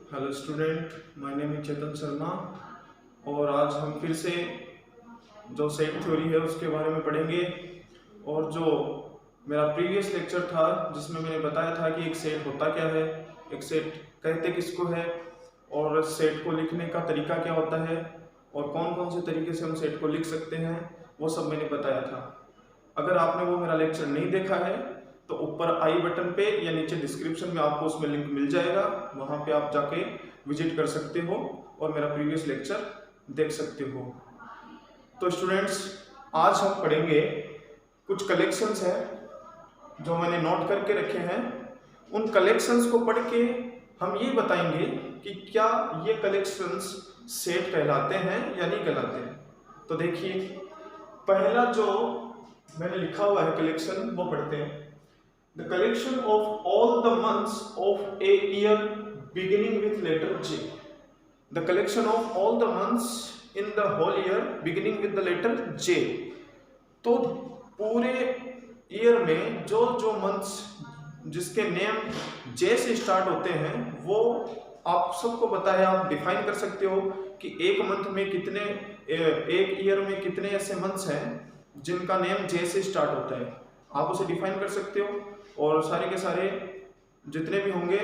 Hello student, my name is Chetan Sharma और आज हम फिर से जो सेट थ्योरी है उसके बारे में पढ़ेंगे। और जो मेरा प्रीवियस लेक्चर था जिसमें मैंने बताया था कि एक सेट होता क्या है, एक सेट कहते किसको है और सेट को लिखने का तरीका क्या होता है और कौन कौन से तरीके से हम सेट को लिख सकते हैं, वो सब मैंने बताया था। अगर आपने वो मेरा लेक्चर नहीं देखा है तो ऊपर आई बटन पे या नीचे डिस्क्रिप्शन में आपको उसमें लिंक मिल जाएगा, वहां पे आप जाके विजिट कर सकते हो और मेरा प्रीवियस लेक्चर देख सकते हो। तो स्टूडेंट्स, आज हम पढ़ेंगे कुछ कलेक्शंस हैं जो मैंने नोट करके रखे हैं। उन कलेक्शंस को पढ़ के हम ये बताएंगे कि क्या ये कलेक्शंस सेट कहलाते हैं या नहीं कहलाते हैं। तो देखिए, पहला जो मैंने लिखा हुआ है कलेक्शन वो पढ़ते हैं। The collection of all the months of a year beginning with letter J. The collection of all the months in the whole year beginning with the letter J. तो पूरे ईयर में जो जो मंथ्स जिसके name J से start होते हैं वो आप सबको पता है, आप डिफाइन कर सकते हो कि एक मंथ में कितने, एक ईयर में कितने ऐसे मंथ्स हैं जिनका नेम J से स्टार्ट होता है, आप उसे डिफाइन कर सकते हो। और सारे के सारे जितने भी होंगे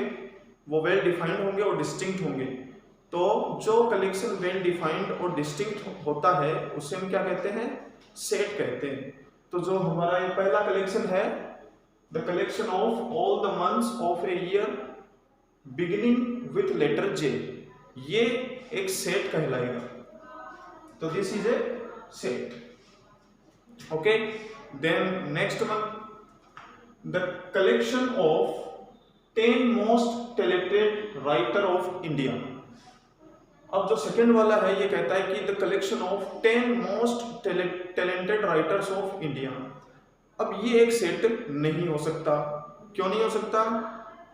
वो वेल डिफाइंड होंगे और डिस्टिंक्ट होंगे। तो जो कलेक्शन वेल डिफाइंड और डिस्टिंक्ट होता है उसे हम क्या कहते हैं, सेट कहते हैं। तो जो हमारा ये पहला कलेक्शन है, the collection of all the months of a year beginning with letter J, ये एक सेट कहलाएगा। तो this is a set. Okay, then next one, the collection of 10 most talented writer of India। अब जो second वाला है ये कहता है कि the collection of 10 most talented writers of India। अब ये एक सेट नहीं हो सकता। क्यों नहीं हो सकता?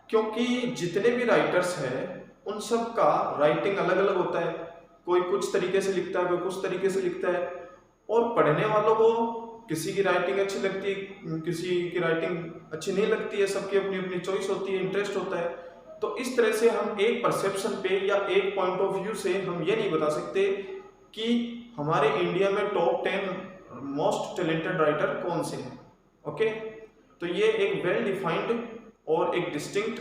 क्योंकि जितने भी राइटर्स हैं उन सब का राइटिंग अलग अलग होता है। कोई कुछ तरीके से लिखता है, कोई कुछ तरीके से लिखता है, और पढ़ने वालों को किसी की राइटिंग अच्छी लगती है, किसी की राइटिंग अच्छी नहीं लगती है, सबकी अपनी अपनी चॉइस होती है, इंटरेस्ट होता है। तो इस तरह से हम एक परसेप्शन पे या एक पॉइंट ऑफ व्यू से हम ये नहीं बता सकते कि हमारे इंडिया में टॉप 10 मोस्ट टैलेंटेड राइटर कौन से हैं। ओके, तो ये एक वेल डिफाइंड और एक डिस्टिंक्ट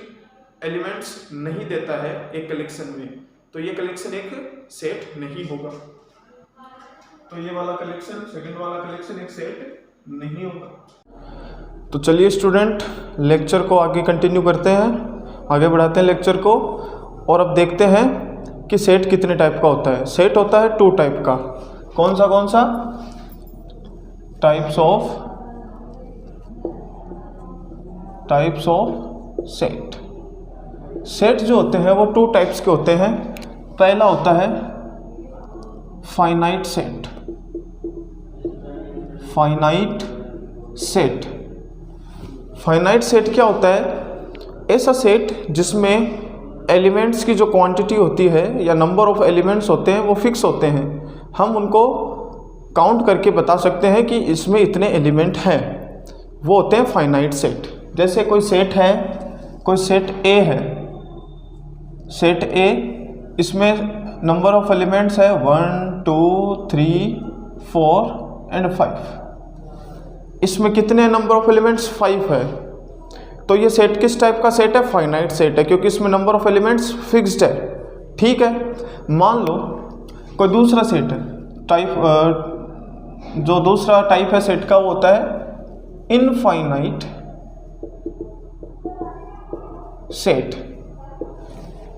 एलिमेंट्स नहीं देता है एक कलेक्शन में, तो ये कलेक्शन एक सेट नहीं होगा। तो ये वाला कलेक्शन, सेकंड वाला कलेक्शन एक सेट नहीं होगा। तो चलिए स्टूडेंट, लेक्चर को आगे कंटिन्यू करते हैं, आगे बढ़ाते हैं लेक्चर को। और अब देखते हैं कि सेट कितने टाइप का होता है। सेट होता है 2 टाइप का। कौन सा? Types of set. सेट जो होते हैं वो 2 टाइप्स के होते हैं। पहला होता है फाइनाइट सेट। फाइनाइट सेट क्या होता है? ऐसा सेट जिसमें एलिमेंट्स की जो क्वांटिटी होती है या नंबर ऑफ एलिमेंट्स होते हैं वो फिक्स होते हैं। हम उनको काउंट करके बता सकते हैं कि इसमें इतने एलिमेंट हैं, वो होते हैं फाइनाइट सेट। जैसे कोई सेट है, कोई सेट A है, सेट A, इसमें नंबर ऑफ एलिमेंट्स है 1 2 3 4 एंड 5। इसमें कितने नंबर ऑफ एलिमेंट्स? 5 है। तो ये सेट किस टाइप का सेट है? फाइनाइट सेट है, क्योंकि इसमें नंबर ऑफ एलिमेंट्स फिक्स्ड है। ठीक है, मान लो कोई दूसरा सेट है, टाइप जो दूसरा टाइप है सेट का वो होता है इनफाइनाइट सेट।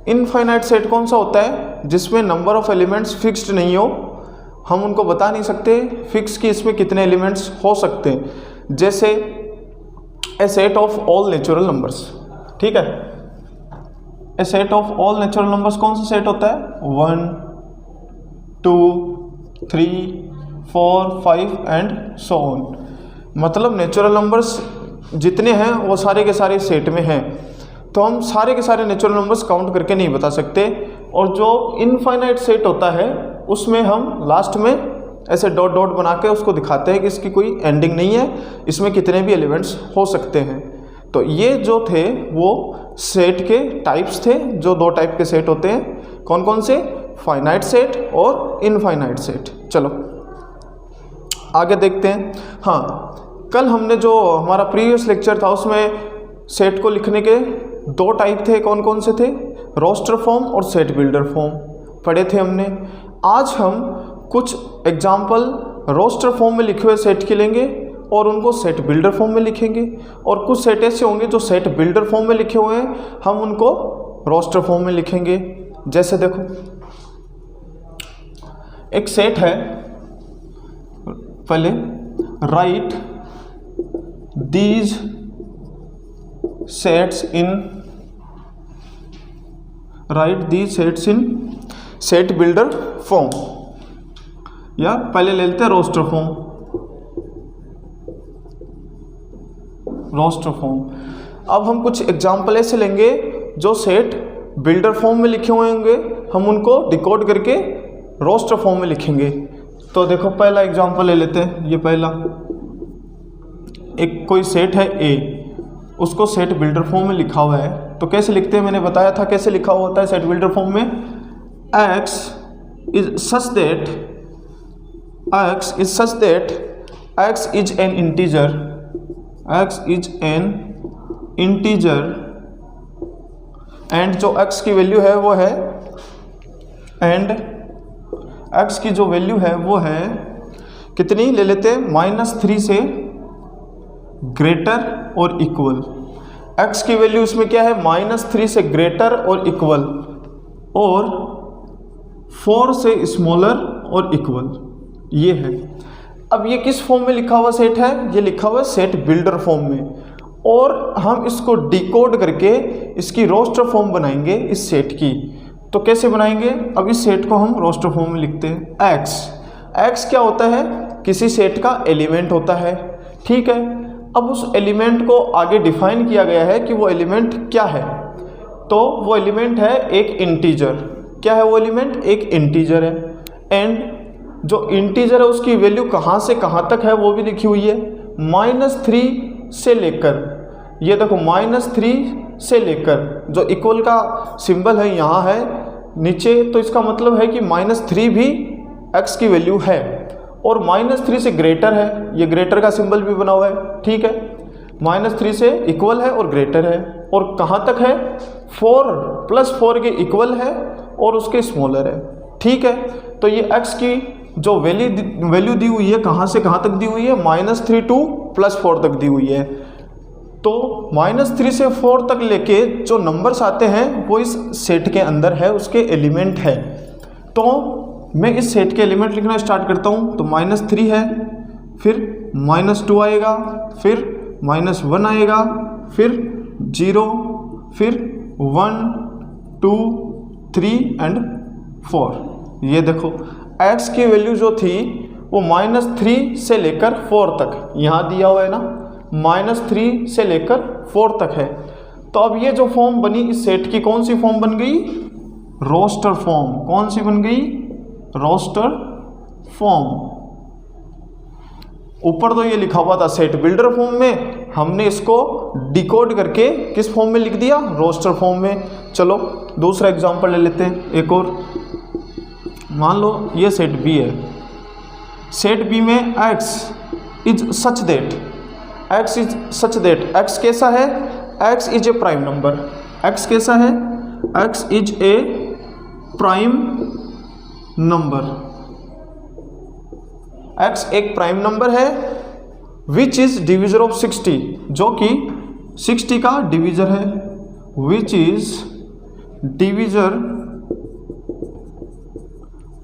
इनफाइनाइट सेट कौन सा होता है? जिसमें नंबर ऑफ एलिमेंट्स फिक्स्ड नहीं हो, हम उनको बता नहीं सकते फिक्स कि इसमें कितने एलिमेंट्स हो सकते हैं। जैसे a set of all natural numbers. ठीक है, a set of all natural numbers कौन सा सेट होता है? 1 2 3 4 5 एंड सो ऑन। मतलब नेचुरल नंबर्स जितने हैं वो सारे के सारे सेट में हैं। तो हम सारे के सारे नेचुरल नंबर्स काउंट करके नहीं बता सकते। और जो इनफाइनाइट सेट होता है उसमें हम लास्ट में ऐसे डॉट डॉट बना के उसको दिखाते हैं कि इसकी कोई एंडिंग नहीं है, इसमें कितने भी एलिमेंट्स हो सकते हैं। तो ये जो थे वो सेट के टाइप्स थे, जो 2 टाइप के सेट होते हैं। कौन कौन से? फाइनाइट सेट और इनफाइनाइट सेट। चलो आगे देखते हैं। हाँ, कल हमने जो हमारा प्रीवियस लेक्चर था उसमें सेट को लिखने के 2 टाइप थे। कौन कौन से थे? रोस्टर फॉर्म और सेट बिल्डर फॉर्म पढ़े थे हमने। आज हम कुछ एग्जाम्पल रोस्टर फॉर्म में लिखे हुए सेट के लेंगे और उनको सेट बिल्डर फॉर्म में लिखेंगे, और कुछ सेट ऐसे होंगे जो सेट बिल्डर फॉर्म में लिखे हुए हैं, हम उनको रोस्टर फॉर्म में लिखेंगे। जैसे देखो, एक सेट है, पहले right these sets in set builder form, या पहले ले लेते हैं रोस्टर फॉर्म। अब हम कुछ एग्जाम्पल ऐसे लेंगे जो सेट बिल्डर फॉर्म में लिखे हुए होंगे, हम उनको डिकोड करके रोस्टर फॉर्म में लिखेंगे। तो देखो पहला एग्जाम्पल ले लेते हैं। ये पहला एक कोई सेट है ए, उसको सेट बिल्डर फॉर्म में लिखा हुआ है। तो कैसे लिखते हैं, मैंने बताया था कैसे लिखा हुआ होता है सेट बिल्डर फॉर्म में। x is such that x is an integer and जो x की वैल्यू है वो है, एंड x की जो वैल्यू है वो है कितनी ले लेते हैं, -3 से ग्रेटर और इक्वल। x की वैल्यू इसमें क्या है, -3 से ग्रेटर और इक्वल, और 4 से स्मॉलर और इक्वल, ये है। अब ये किस फॉर्म में लिखा हुआ सेट है? ये लिखा हुआ है सेट बिल्डर फॉर्म में, और हम इसको डिकोड करके इसकी रोस्टर फॉर्म बनाएंगे इस सेट की। तो कैसे बनाएंगे? अब इस सेट को हम रोस्टर फॉर्म में लिखते हैं। x क्या होता है? किसी सेट का एलिमेंट होता है, ठीक है। अब उस एलिमेंट को आगे डिफाइन किया गया है कि वो एलिमेंट क्या है। तो वो एलिमेंट है एक इंटीजर। क्या है वो एलिमेंट? एक इंटीजर है। एंड जो इंटीजर है उसकी वैल्यू कहाँ से कहाँ तक है वो भी लिखी हुई है, -3 से लेकर, ये देखो -3 से लेकर, जो इक्वल का सिंबल है यहाँ है नीचे, तो इसका मतलब है कि -3 भी x की वैल्यू है, और -3 से ग्रेटर है, ये ग्रेटर का सिंबल भी बना हुआ है, ठीक है। -3 से इक्वल है और ग्रेटर है, और कहाँ तक है? 4 + 4 के इक्वल है और उसके स्मॉलर है, ठीक है। तो ये x की जो वैल्यू दी हुई है कहाँ से कहाँ तक दी हुई है, -3 to +4 तक दी हुई है। तो -3 से 4 तक लेके जो नंबर्स आते हैं वो इस सेट के अंदर है, उसके एलिमेंट है। तो मैं इस सेट के एलिमेंट लिखना स्टार्ट करता हूँ। तो -3 है, फिर -2 आएगा, फिर -1 आएगा, फिर 0, फिर 1, 2, 3 एंड 4। ये देखो x की वैल्यू जो थी वो -3 से लेकर 4 तक, यहाँ दिया हुआ है ना, -3 से लेकर 4 तक है। तो अब ये जो फॉर्म बनी इस सेट की, कौन सी फॉर्म बन गई? Roster form. कौन सी बन गई? Roster form. ऊपर तो ये लिखा हुआ था सेट बिल्डर फॉर्म में, हमने इसको डिकोड करके किस फॉर्म में लिख दिया? रोस्टर फॉर्म में। चलो दूसरा एग्जांपल ले लेते हैं, एक और। मान लो ये सेट बी है। सेट बी में x is such that, x कैसा है? x is a prime number. x कैसा है? x is a prime number. x एक प्राइम नंबर है विच इज डिविजर ऑफ 60, जो कि 60 का डिविजर है, विच इज डिविजर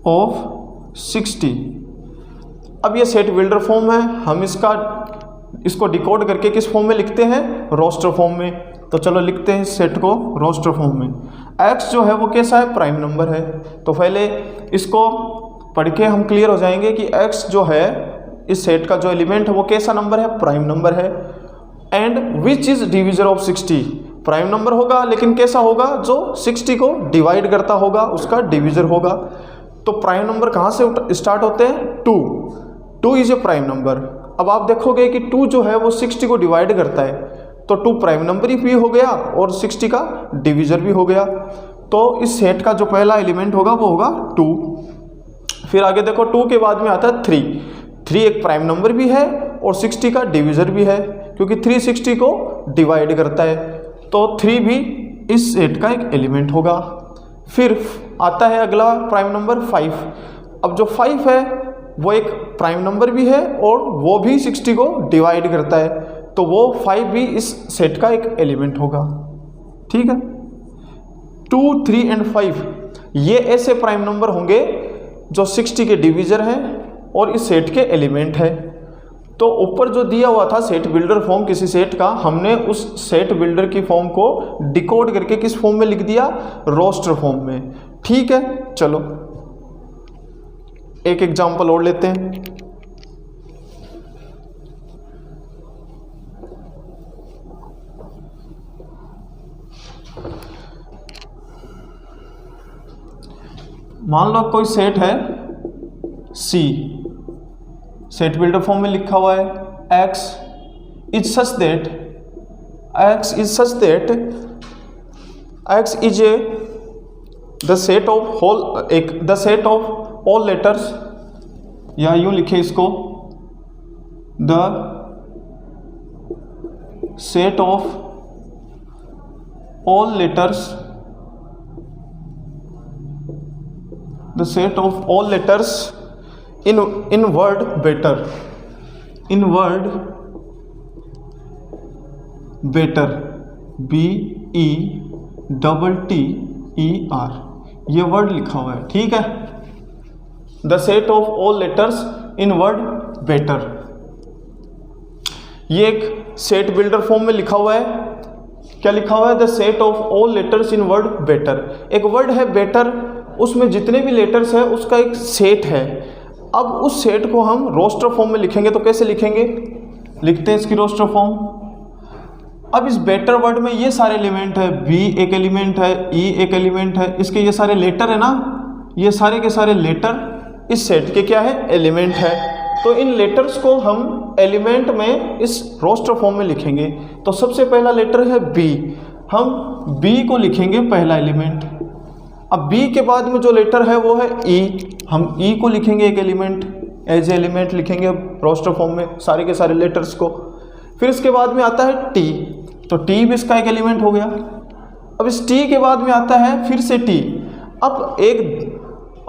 ऑफ 60। अब ये सेट बिल्डर फॉर्म है, हम इसको डिकोड करके किस फॉर्म में लिखते हैं? रोस्टर फॉर्म में। तो चलो लिखते हैं सेट को रोस्टर फॉर्म में। x जो है वो कैसा है? प्राइम नंबर है। तो पहले इसको पढ़ के हम क्लियर हो जाएंगे कि x जो है इस सेट का जो एलिमेंट है वो कैसा नंबर है? प्राइम नंबर है। And which is divisor of 60, prime number होगा लेकिन कैसा होगा? जो 60 को डिवाइड करता होगा उसका डिविजर होगा। तो प्राइम नंबर कहाँ से स्टार्ट होते हैं? 2 इज ए प्राइम नंबर। अब आप देखोगे कि 2 जो है वो 60 को डिवाइड करता है, तो 2 प्राइम नंबर भी हो गया और 60 का डिवीज़र भी हो गया। तो इस सेट का जो पहला एलिमेंट होगा वो होगा 2। फिर आगे देखो 2 के बाद में आता है 3। 3 एक प्राइम नंबर भी है और 60 का डिवीज़र भी है, क्योंकि 3 60 को डिवाइड करता है, तो 3 भी इस सेट का एक एलिमेंट होगा। फिर आता है अगला प्राइम नंबर 5। अब जो 5 है वो एक प्राइम नंबर भी है और वो भी 60 को डिवाइड करता है, तो वो 5 भी इस सेट का एक एलिमेंट होगा। ठीक है, 2, 3 एंड 5 ये ऐसे प्राइम नंबर होंगे जो 60 के डिवीज़र हैं और इस सेट के एलिमेंट है। तो ऊपर जो दिया हुआ था सेट बिल्डर फॉर्म किसी सेट का, हमने उस सेट बिल्डर की फॉर्म को डिकोड करके किस फॉर्म में लिख दिया, रोस्टर फॉर्म में। ठीक है, चलो एक एग्जांपल और लेते हैं। मान लो कोई सेट है C, सेट बिल्डर फॉर्म में लिखा हुआ है X is such that X is a the set of all letters, या यूं लिखे इसको, the set of all letters, the set of all letters in word better, BETTER, ये वर्ड लिखा हुआ है। ठीक है, the set of all letters in word better, ये एक सेट बिल्डर फॉर्म में लिखा हुआ है। क्या लिखा हुआ है, the set of all letters in word better. एक वर्ड है बेटर, उसमें जितने भी लेटर्स है उसका एक सेट है। अब उस सेट को हम रोस्टर फॉर्म में लिखेंगे, तो कैसे लिखेंगे, लिखते हैं इसकी रोस्टर फॉर्म। अब इस बेटर वर्ड में ये सारे एलिमेंट है, बी एक एलिमेंट है, ई एक एलिमेंट है, इसके ये सारे लेटर है ना, ये सारे के सारे लेटर इस सेट के क्या है, एलिमेंट है। तो इन लेटर्स को हम एलिमेंट में इस रोस्टर फॉर्म में लिखेंगे। तो सबसे पहला लेटर है बी, हम बी को लिखेंगे पहला एलिमेंट। अब बी के बाद में जो लेटर है वो है ई, हम ई को लिखेंगे एक एलिमेंट, एज एलिमेंट लिखेंगे रोस्टर फॉर्म में सारे के सारे लेटर्स को। फिर इसके बाद में आता है टी, तो टी भी इसका एक एलिमेंट हो गया। अब इस टी के बाद में आता है फिर से टी। अब एक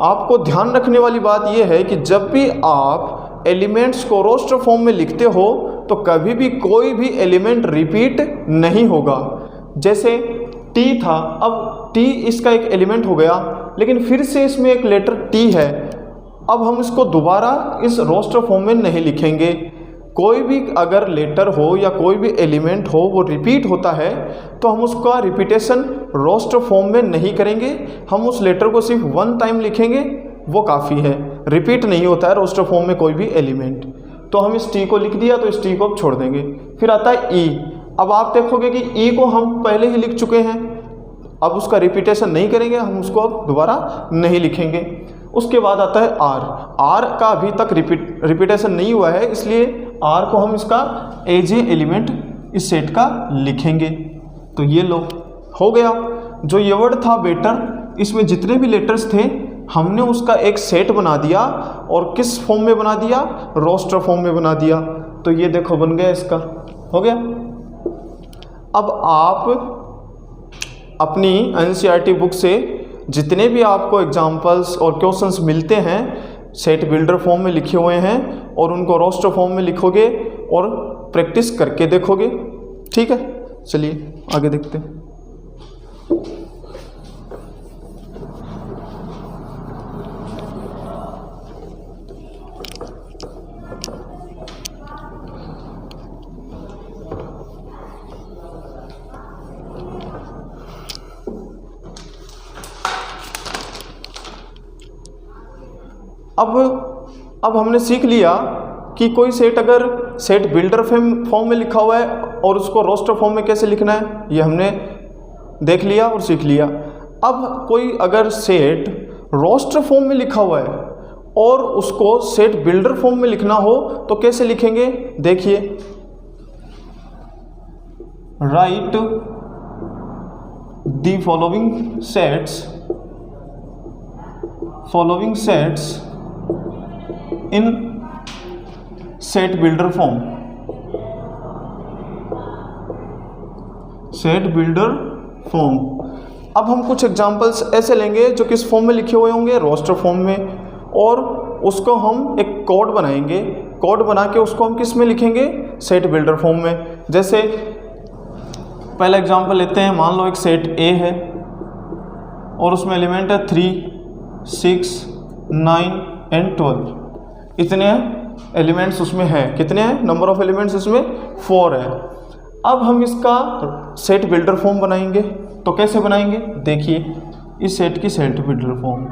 आपको ध्यान रखने वाली बात यह है कि जब भी आप एलिमेंट्स को रोस्टर फॉर्म में लिखते हो तो कभी भी कोई भी एलिमेंट रिपीट नहीं होगा। जैसे टी था, अब टी इसका एक एलिमेंट हो गया, लेकिन फिर से इसमें एक लेटर टी है। अब हम इसको दोबारा इस रोस्टर फॉर्म में नहीं लिखेंगे। कोई भी अगर लेटर हो या कोई भी एलिमेंट हो वो रिपीट होता है तो हम उसका रिपीटेशन रोस्टर फॉर्म में नहीं करेंगे, हम उस लेटर को सिर्फ वन टाइम लिखेंगे, वो काफ़ी है। रिपीट नहीं होता है रोस्टर फॉर्म में कोई भी एलिमेंट। तो हम इस टी को लिख दिया, तो इस टी को अब छोड़ देंगे। फिर आता है ई। अब आप देखोगे कि ई को हम पहले ही लिख चुके हैं, अब उसका रिपीटेशन नहीं करेंगे, हम उसको अब दोबारा नहीं लिखेंगे। उसके बाद आता है आर। आर का अभी तक रिपीटेशन नहीं हुआ है, इसलिए आर को हम इसका एज ए एलिमेंट इस सेट का लिखेंगे। तो ये लो हो गया। जो ये वर्ड था बेटर, इसमें जितने भी लेटर्स थे हमने उसका एक सेट बना दिया, और किस फॉर्म में बना दिया, रोस्टर फॉर्म में बना दिया। तो ये देखो बन गया, इसका हो गया। अब आप अपनी एनसीईआरटी बुक से जितने भी आपको एग्जाम्पल्स और क्वेश्चंस मिलते हैं सेट बिल्डर फॉर्म में लिखे हुए हैं, और उनको रोस्टर फॉर्म में लिखोगे और प्रैक्टिस करके देखोगे। ठीक है, चलिए आगे देखते हैं। अब हमने सीख लिया कि कोई सेट अगर सेट बिल्डर फॉर्म में लिखा हुआ है और उसको रोस्टर फॉर्म में कैसे लिखना है, ये हमने देख लिया और सीख लिया। अब कोई अगर सेट रोस्टर फॉर्म में लिखा हुआ है और उसको सेट बिल्डर फॉर्म में लिखना हो तो कैसे लिखेंगे, देखिए। Right the following sets in set builder form. Set builder form. अब हम कुछ एग्जांपल्स ऐसे लेंगे जो किस फॉर्म में लिखे हुए होंगे, रोस्टर फॉर्म में, और उसको हम एक कोड बनाएंगे। कोड बना के उसको हम किस में लिखेंगे, सेट बिल्डर फॉर्म में। जैसे पहला एग्जांपल लेते हैं, मान लो एक सेट ए है और उसमें एलिमेंट है 3, 6, 9 एंड 12। इतने एलिमेंट्स उसमें हैं। कितने हैं, नंबर ऑफ एलिमेंट्स इसमें 4 है। अब हम इसका सेट बिल्डर फॉर्म बनाएंगे। तो कैसे बनाएंगे, देखिए इस सेट की सेट बिल्डर फॉर्म।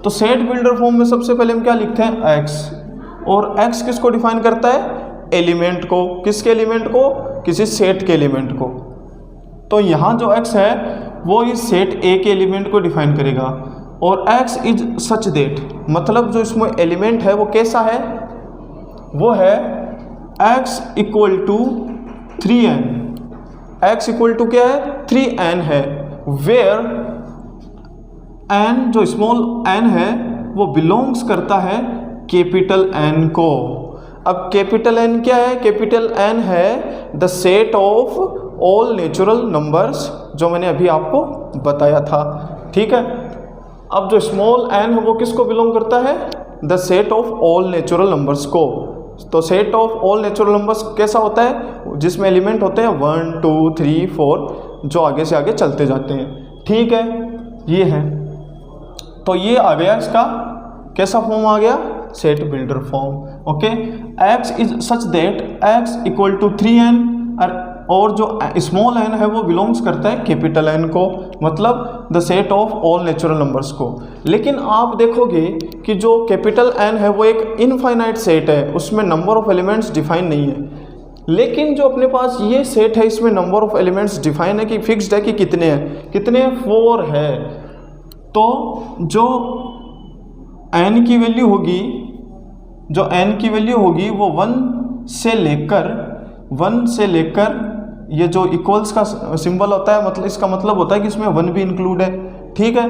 तो सेट बिल्डर फॉर्म में सबसे पहले हम क्या लिखते हैं, एक्स। और एक्स किसको डिफाइन करता है, एलिमेंट को। किसके एलिमेंट को, किसी सेट के एलिमेंट को। तो यहाँ जो एक्स है वो इस सेट ए के एलिमेंट को डिफाइन करेगा। और एक्स इज सच दैट, मतलब जो इसमें एलिमेंट है वो कैसा है, वो है x equal to 3n। x equal to क्या है, 3n है। वेयर n, जो स्मॉल n है, वो बिलोंग्स करता है कैपिटल N को। अब कैपिटल N क्या है, कैपिटल N है the set of all natural numbers, जो मैंने अभी आपको बताया था। ठीक है। अब जो स्मॉल n है वो किसको बिलोंग करता है, the set of all natural numbers को। तो set of all natural numbers कैसा होता है, जिसमें एलिमेंट होते हैं 1, 2, 3, 4, जो आगे से आगे चलते जाते हैं। ठीक है, ये है। तो ये आ गया, इसका कैसा फॉर्म आ गया, set builder form. Okay, x is such that x equal to 3n, और जो स्मॉल n है वो बिलोंग्स करता है कैपिटल N को, मतलब the set of all natural numbers को। लेकिन आप देखोगे कि जो कैपिटल N है वो एक इनफाइनाइट सेट है, उसमें नंबर ऑफ एलिमेंट्स डिफाइन नहीं है। लेकिन जो अपने पास ये सेट है, इसमें नंबर ऑफ एलिमेंट्स डिफाइन है, कि फिक्स्ड है, कि कितने हैं, कितने, 4 है। तो जो n की वैल्यू होगी, जो n की वैल्यू होगी वो 1 से लेकर ये जो इक्वल्स का सिंबल होता है, मतलब इसका मतलब होता है कि इसमें 1 भी इंक्लूड है। ठीक है।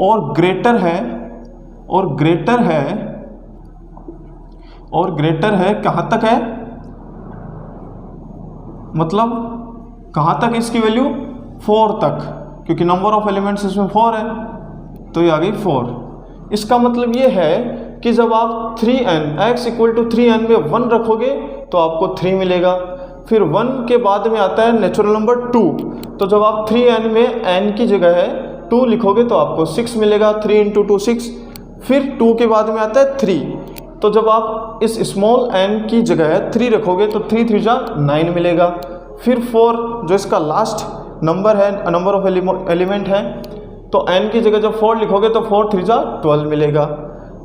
और ग्रेटर है कहाँ तक है, मतलब कहाँ तक इसकी वैल्यू, 4 तक, क्योंकि नंबर ऑफ एलिमेंट्स इसमें 4 है, तो ये आ गई 4। इसका मतलब ये है कि जब आप 3n, x equal to 3n में 1 रखोगे तो आपको 3 मिलेगा। फिर 1 के बाद में आता है नेचुरल नंबर 2, तो जब आप 3n में n की जगह है 2 लिखोगे तो आपको 6 मिलेगा। 3 इंटू 2 6। फिर 2 के बाद में आता है 3, तो जब आप इस स्मॉल n की जगह है 3 रखोगे तो 3 3 जा 9 मिलेगा। फिर 4, जो इसका लास्ट नंबर है, नंबर ऑफ एलिमेंट है, तो n की जगह जब 4 लिखोगे तो 4 3 जा 12 मिलेगा।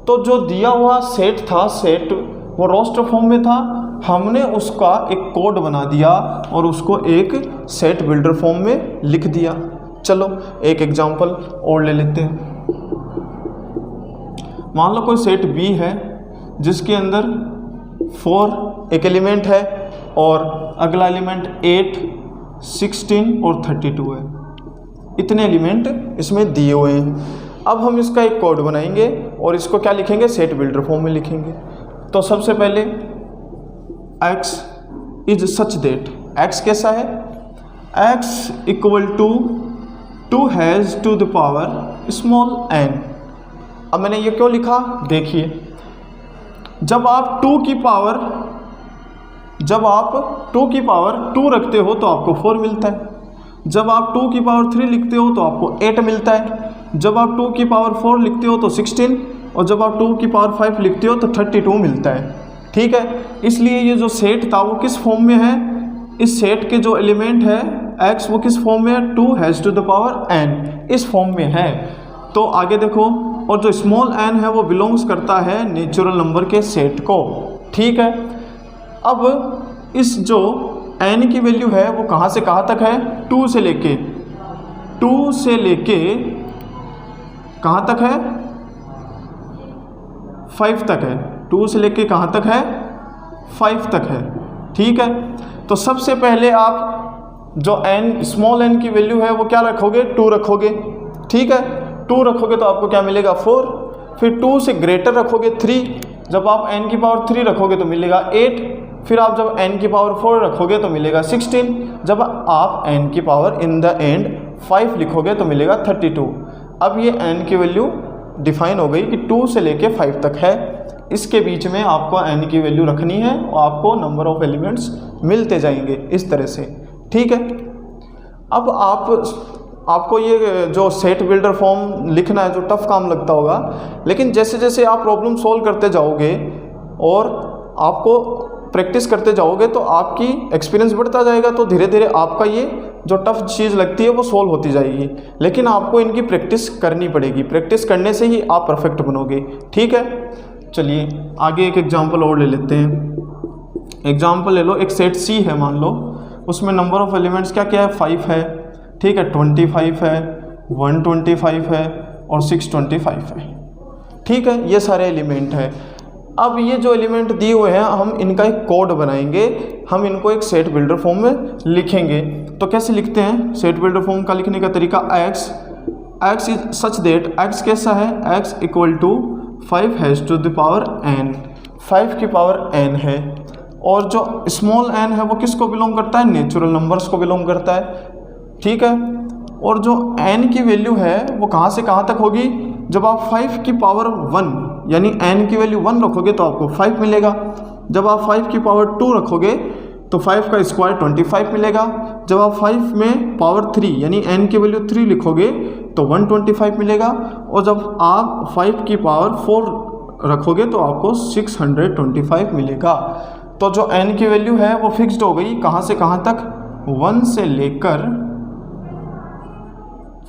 तो जो दिया हुआ सेट था, सेट वो रोस्टर फॉर्म में था, हमने उसका एक कोड बना दिया और उसको एक सेट बिल्डर फॉर्म में लिख दिया। चलो एक एग्जांपल और ले लेते हैं। मान लो कोई सेट B है जिसके अंदर 4 एक एलिमेंट है और अगला एलिमेंट 8, 16 और 32 है। इतने एलिमेंट इसमें दिए हुए हैं। अब हम इसका एक कोड बनाएंगे और इसको क्या लिखेंगे, सेट बिल्डर फॉर्म में लिखेंगे। तो सबसे पहले x is such that, x कैसा है, x equal to 2 has to the power small n। अब मैंने ये क्यों लिखा, देखिए जब आप 2 की पावर 2 रखते हो तो आपको 4 मिलता है। जब आप 2 की पावर 3 लिखते हो तो आपको 8 मिलता है। जब आप 2 की पावर 4 लिखते हो तो 16, और जब आप 2 की पावर 5 लिखते हो तो 32 मिलता है। ठीक है। इसलिए ये जो सेट था वो किस फॉर्म में है, इस सेट के जो एलिमेंट है x वो किस फॉर्म में है, 2 has to the power n, इस फॉर्म में है। तो आगे देखो, और जो स्मॉल n है वो बिलोंग्स करता है नेचुरल नंबर के सेट को। ठीक है। अब इस जो n की वैल्यू है वो कहाँ से कहाँ तक है, 2 से लेके कहाँ तक है, 5 तक है। 2 से लेके कहाँ तक है, 5 तक है। ठीक है। तो सबसे पहले आप जो n स्मॉल n की वैल्यू है वो क्या रखोगे, 2 रखोगे, ठीक है। 2 रखोगे तो आपको क्या मिलेगा, 4। फिर 2 से ग्रेटर रखोगे 3, जब आप n की पावर 3 रखोगे तो मिलेगा 8। फिर आप जब n की पावर 4 रखोगे तो मिलेगा 16। जब आप n की पावर इन द एंड 5 लिखोगे तो मिलेगा 32। अब ये n की वैल्यू डिफाइन हो गई कि 2 से लेके 5 तक है, इसके बीच में आपको n की वैल्यू रखनी है और आपको नंबर ऑफ एलिमेंट्स मिलते जाएंगे इस तरह से, ठीक है। अब आपको ये जो सेट बिल्डर फॉर्म लिखना है जो टफ काम लगता होगा, लेकिन जैसे जैसे आप प्रॉब्लम सॉल्व करते जाओगे और आपको प्रैक्टिस करते जाओगे तो आपकी एक्सपीरियंस बढ़ता जाएगा, तो धीरे धीरे आपका ये जो टफ चीज़ लगती है वो सॉल्व होती जाएगी। लेकिन आपको इनकी प्रैक्टिस करनी पड़ेगी, प्रैक्टिस करने से ही आप परफेक्ट बनोगे, ठीक है। चलिए आगे एक एग्जांपल और ले लेते हैं। एग्जांपल ले लो, एक सेट सी है मान लो, उसमें नंबर ऑफ एलिमेंट्स क्या क्या है, 5 है, ठीक है, 25 है, 125 है और 625 है, ठीक है। ये सारे एलिमेंट हैं। अब ये जो एलिमेंट दिए हुए हैं हम इनका एक कोड बनाएंगे, हम इनको एक सेट बिल्डर फॉर्म में लिखेंगे। तो कैसे लिखते हैं सेट बिल्डर फॉर्म का लिखने का तरीका, x is such that, x कैसा है, x equal to 5 has to the power n, 5 की पावर n है। और जो स्मॉल n है वो किसको बिलोंग करता है, नेचुरल नंबर्स को बिलोंग करता है, ठीक है। और जो n की वैल्यू है वो कहाँ से कहाँ तक होगी, जब आप 5 की पावर 1 यानी n की वैल्यू 1 रखोगे तो आपको 5 मिलेगा। जब आप 5 की पावर 2 रखोगे तो 5 का स्क्वायर 25 मिलेगा। जब आप 5 में पावर 3 यानी n की वैल्यू 3 लिखोगे तो 125 मिलेगा। और जब आप 5 की पावर 4 रखोगे तो आपको 625 मिलेगा। तो जो n की वैल्यू है वो फिक्स्ड हो गई, कहाँ से कहाँ तक, 1 से लेकर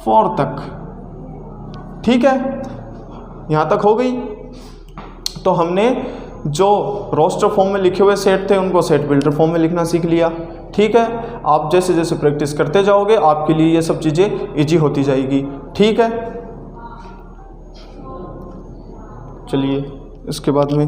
4 तक, ठीक है, यहाँ तक हो गई। तो हमने जो रोस्टर फॉर्म में लिखे हुए सेट थे उनको सेट बिल्डर फॉर्म में लिखना सीख लिया, ठीक है। आप जैसे जैसे प्रैक्टिस करते जाओगे आपके लिए ये सब चीज़ें इजी होती जाएगी, ठीक है। चलिए इसके बाद में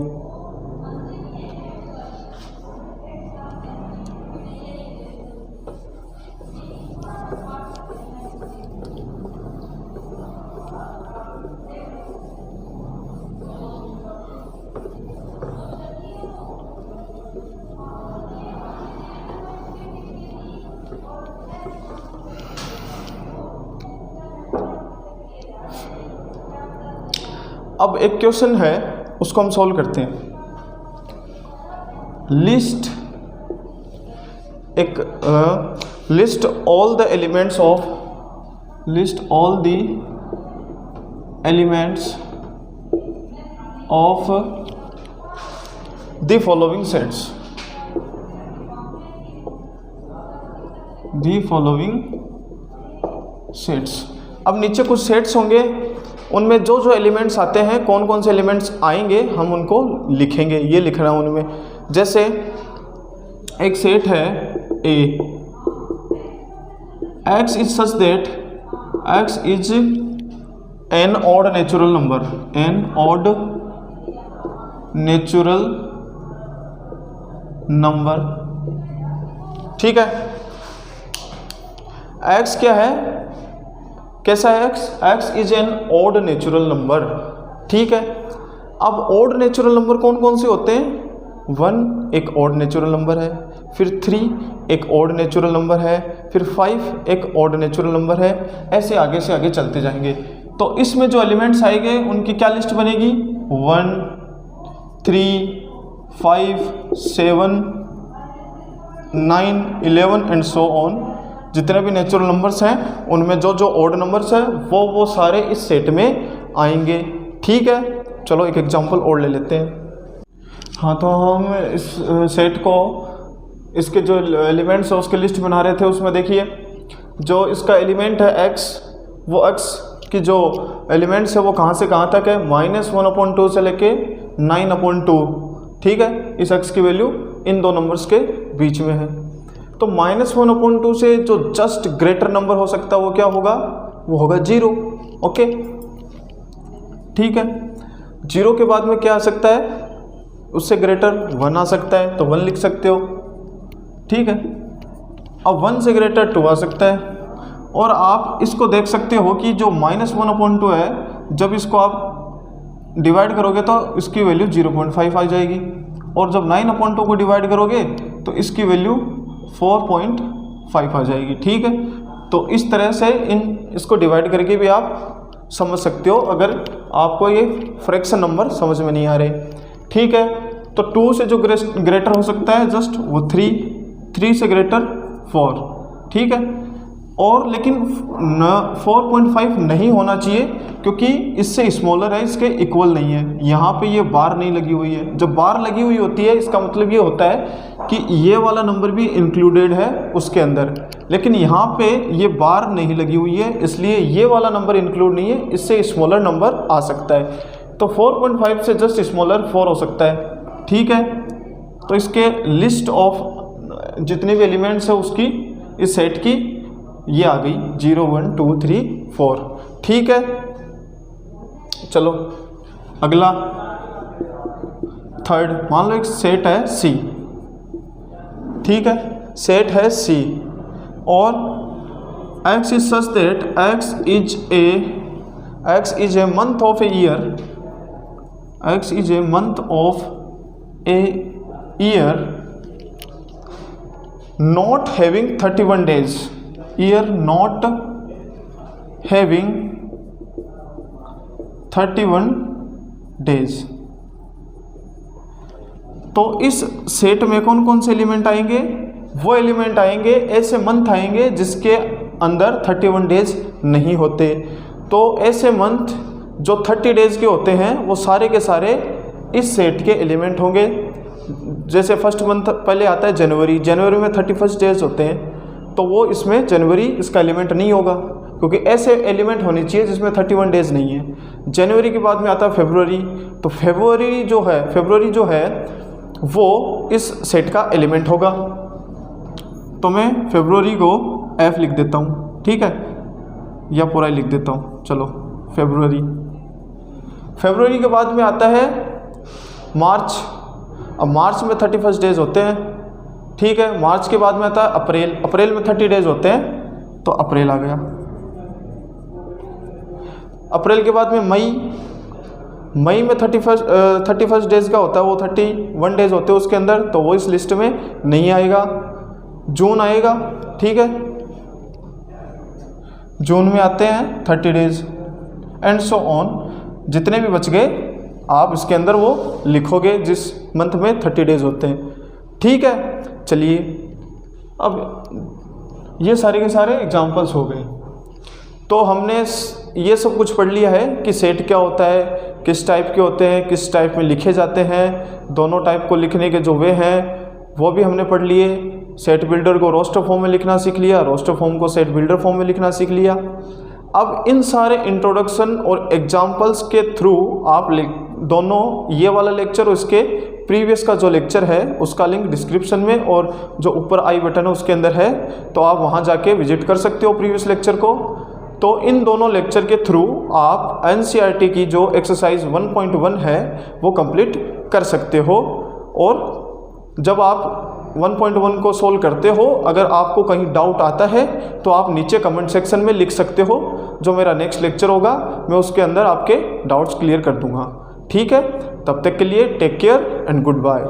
अब एक क्वेश्चन है उसको हम सॉल्व करते हैं। List all the elements of the following sets. अब नीचे कुछ सेट्स होंगे, उनमें जो जो एलिमेंट्स आते हैं, कौन कौन से एलिमेंट्स आएंगे हम उनको लिखेंगे, ये लिख रहा हूँ उनमें। जैसे एक सेट है A, x is such that x is an odd natural number, ठीक है। x क्या है, कैसा है x is an odd natural number, ठीक है। अब ऑड नेचुरल नंबर कौन कौन से होते हैं, 1 एक ऑड नेचुरल नंबर है, फिर 3 एक ऑड नेचुरल नंबर है, फिर 5 एक ऑड नेचुरल नंबर है, ऐसे आगे से आगे चलते जाएंगे। तो इसमें जो एलिमेंट्स आएंगे उनकी क्या लिस्ट बनेगी, 1 3 5 7 9 11 एंड सो ऑन। जितने भी नेचुरल नंबर्स हैं उनमें जो जो ऑड नंबर्स हैं वो सारे इस सेट में आएंगे, ठीक है। चलो एक एग्जांपल और ले लेते हैं। हाँ, तो हम इस सेट को, इसके जो एलिमेंट्स है उसके लिस्ट बना रहे थे। उसमें देखिए जो इसका एलिमेंट है x, वो x की जो एलिमेंट्स है वो कहाँ से कहाँ तक है, -1/2 से लेके 9/2, ठीक है। इस x की वैल्यू इन दो नंबर्स के बीच में है। तो -1/2 से जो जस्ट ग्रेटर नंबर हो सकता है वो क्या होगा, वो होगा 0, ओके, ठीक है। 0 के बाद में क्या आ सकता है, उससे ग्रेटर 1 आ सकता है, तो 1 लिख सकते हो, ठीक है। अब 1 से ग्रेटर 2 आ सकता है, और आप इसको देख सकते हो कि जो -1/2 है, जब इसको आप डिवाइड करोगे तो इसकी वैल्यू 0.5 आ जाएगी, और जब 9/2 को डिवाइड करोगे तो इसकी वैल्यू 4.5 आ जाएगी। ठीक है, तो इस तरह से इसको डिवाइड करके भी आप समझ सकते हो अगर आपको ये फ्रैक्शन नंबर समझ में नहीं आ रहे। ठीक है, तो 2 से जो ग्रेटर हो सकता है जस्ट वो 3 से ग्रेटर 4। ठीक है, और लेकिन 4.5 नहीं होना चाहिए क्योंकि इससे स्मॉलर है, इसके इक्वल नहीं है। यहाँ पे ये बार नहीं लगी हुई है। जब बार लगी हुई होती है इसका मतलब ये होता है कि ये वाला नंबर भी इंक्लूडेड है उसके अंदर, लेकिन यहाँ पे ये बार नहीं लगी हुई है, इसलिए ये वाला नंबर इंक्लूड नहीं है, इससे स्मॉलर नंबर आ सकता है। तो 4.5 से जस्ट स्मॉलर 4 हो सकता है। ठीक है, तो इसके लिस्ट ऑफ जितने भी एलिमेंट्स है उसकी इस सेट की ये आ गई 0 1 2 3 4। ठीक है, चलो अगला थर्ड, मान लो एक सेट है C। ठीक है, सेट है C और X is such that X is a month of a year, X is a month of a year not having 31 days, year not having 31 days। तो इस सेट में कौन कौन से एलिमेंट आएंगे? वो एलिमेंट आएंगे, ऐसे मंथ आएंगे जिसके अंदर 31 डेज नहीं होते। तो ऐसे मंथ जो 30 डेज के होते हैं वो सारे के सारे इस सेट के एलिमेंट होंगे। जैसे फर्स्ट मंथ पहले आता है जनवरी, जनवरी में 31 डेज होते हैं, तो वो इसमें जनवरी इसका एलिमेंट नहीं होगा क्योंकि ऐसे एलिमेंट होने चाहिए जिसमें 31 डेज नहीं है। जनवरी के बाद में आता है फरवरी, तो फरवरी जो है वो इस सेट का एलिमेंट होगा। तो मैं फरवरी को F लिख देता हूँ। ठीक है, या पूरा ही लिख देता हूँ। चलो फरवरी के बाद में आता है मार्च। अब मार्च में 31 डेज होते हैं। ठीक है, मार्च के बाद में आता है अप्रैल, अप्रैल में 30 डेज होते हैं, तो अप्रैल आ गया। अप्रैल के बाद में मई में 31 डेज का होता है, वो 31 डेज होते हैं उसके अंदर, तो वो इस लिस्ट में नहीं आएगा। जून आएगा। ठीक है, जून में आते हैं 30 डेज एंड सो ऑन, जितने भी बच गए आप इसके अंदर वो लिखोगे जिस मंथ में 30 डेज होते हैं। ठीक है, चलिए अब ये सारे के सारे एग्जाम्पल्स हो गए। तो हमने ये सब कुछ पढ़ लिया है कि सेट क्या होता है, किस टाइप के होते हैं, किस टाइप में लिखे जाते हैं, दोनों टाइप को लिखने के जो वे हैं वो भी हमने पढ़ लिए। सेट बिल्डर को रोस्टर फॉर्म में लिखना सीख लिया, रोस्टर फॉर्म को सेट बिल्डर फॉर्म में लिखना सीख लिया। अब इन सारे इंट्रोडक्शन और एग्जाम्पल्स के थ्रू आप दोनों ये वाला लेक्चर और इसके प्रीवियस का जो लेक्चर है उसका लिंक डिस्क्रिप्शन में और जो ऊपर आई बटन है उसके अंदर है, तो आप वहाँ जाके विजिट कर सकते हो प्रीवियस लेक्चर को। तो इन दोनों लेक्चर के थ्रू आप NCERT की जो एक्सरसाइज 1.1 है वो कंप्लीट कर सकते हो। और जब आप 1.1 को सोल्व करते हो, अगर आपको कहीं डाउट आता है तो आप नीचे कमेंट सेक्शन में लिख सकते हो। जो मेरा नेक्स्ट लेक्चर होगा मैं उसके अंदर आपके डाउट्स क्लियर कर दूंगा। ठीक है, तब तक के लिए take care and good bye.